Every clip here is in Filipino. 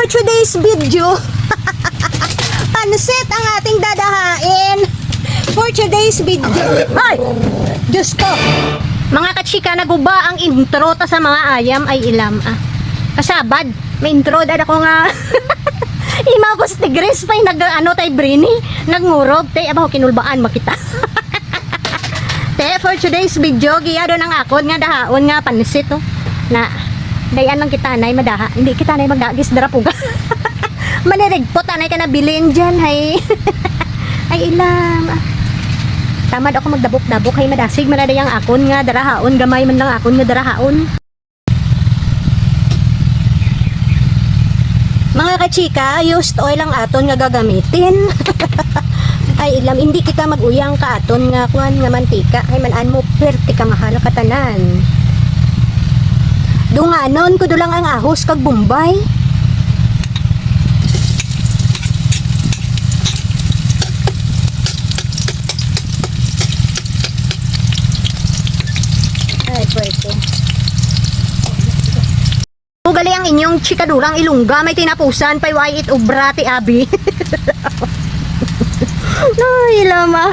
today's video, pansit ang ating dadahain. For today's video. Ay! Diyos ko! Mga kachika, naguba ang intro ta sa mga ayam ay ilam. Kasabad, may intro dad ako nga. Imagos tigres pa'y nag-ano tay brini. Nagngurog, tay abaho kinulbaan makita. Te, for today's video, giyado ng akon nga dahaon nga pansit oh. Na, dayan lang kita nay madaha. Hindi kita nay magdagis darapuga. Manirigpot anay ka na bilin dyan, hay. Ay ilam. Tamad ako magdabok-dabok hay madasig maladayang akon nga darahaon gamay man lang akon nga darahaon. Mga kachika, used oil ang aton nga gagamitin. Ay ilam, hindi kita maguyang ka aton nga kuan nga mantika hay manan mo perti ka mahal katanan. Dunganon ko dulang ang ahos kag Bombay. Pwede. Ugali ang inyong chikadurang ilungga may tinapusan pay why it ubra ti abi. Ay lama.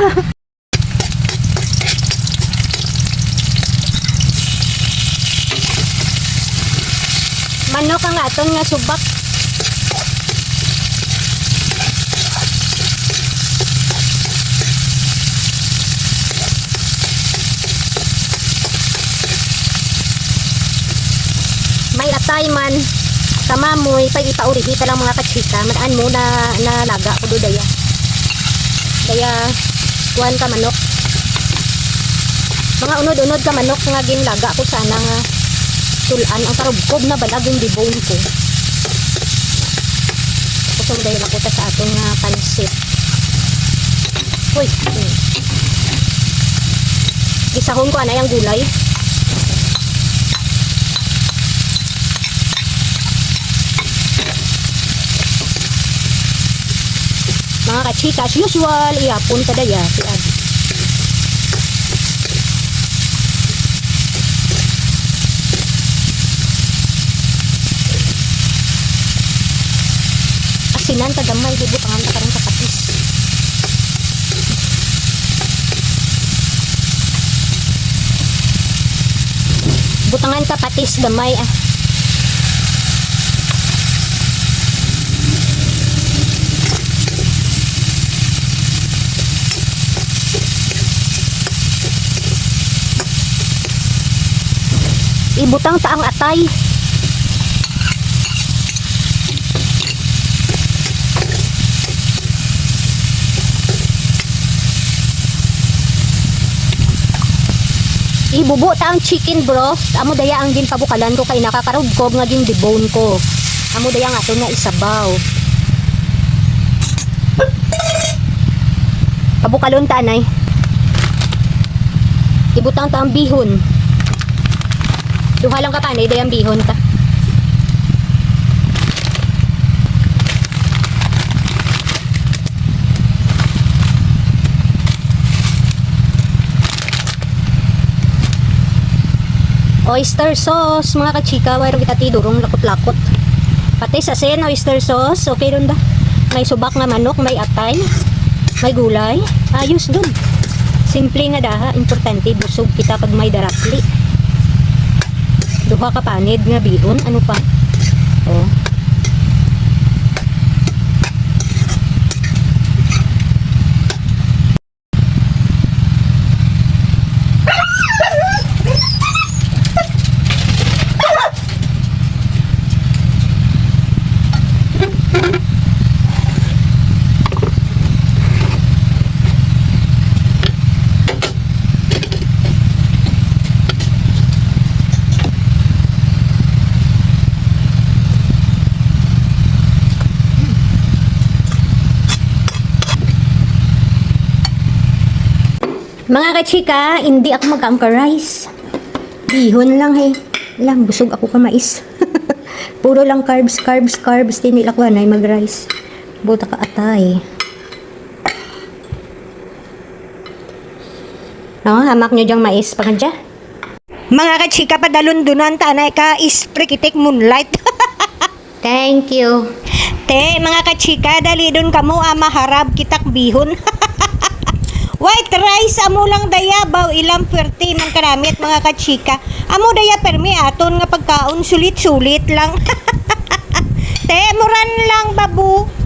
Manok ang aton nga subak. May atay man kamamoy pag ipaurihita lang mga kachika madaan mo na laga ko do daya kuhan ka manok mga unod-unod ka manok nga ginlaga ko sana nga tulan ang karubkob na balagong dibone ko tapos dahil ako ta sa atong nga pansit. Uy gisahon ko anay ang gulay. Mga kachika, as usual, iapon ka daya si Adi. Asinan ka gamay, hubot ang karang kakatis. Butangan ka patis gamay ibutang taang atay. Ibubo taang chicken broth. Amo daya ang ginpabukalan ko kay nakakarugkob nga gin debone ko. Amo daya nga aton nga isabaw. Pabukalon ta anay. Ibutang taang bihon. Duha lang ka panay, dayang bihon ka. Oyster sauce, mga kachika, wala kita tidurong lakot-lakot. Pati sa sen, oyster sauce, okay ron da. May subak na manok, may atay, may gulay. Ayos dun. Simple nga daha, importante, busog kita pag may darapli. Duha ka panid nga bihon, ano pa? Oh. Mga kachika, hindi ako mag-angka rice. Bihon lang eh. Alam, busog ako ka mais. Puro lang carbs. Tinila ko na mag-rice. Buta ka atay. Hamak nyo dyang mais pa kadya. Mga kachika, padalundunan tanay ka is prikitik moonlight. Thank you. Te, mga kachika, dali doon kamo maharab kitak bihon. White rice, amo lang daya, baw ilang pwerte ng karamit mga kachika. Amo daya permi aton nga pagkaon, sulit-sulit lang. Te, muran lang babu.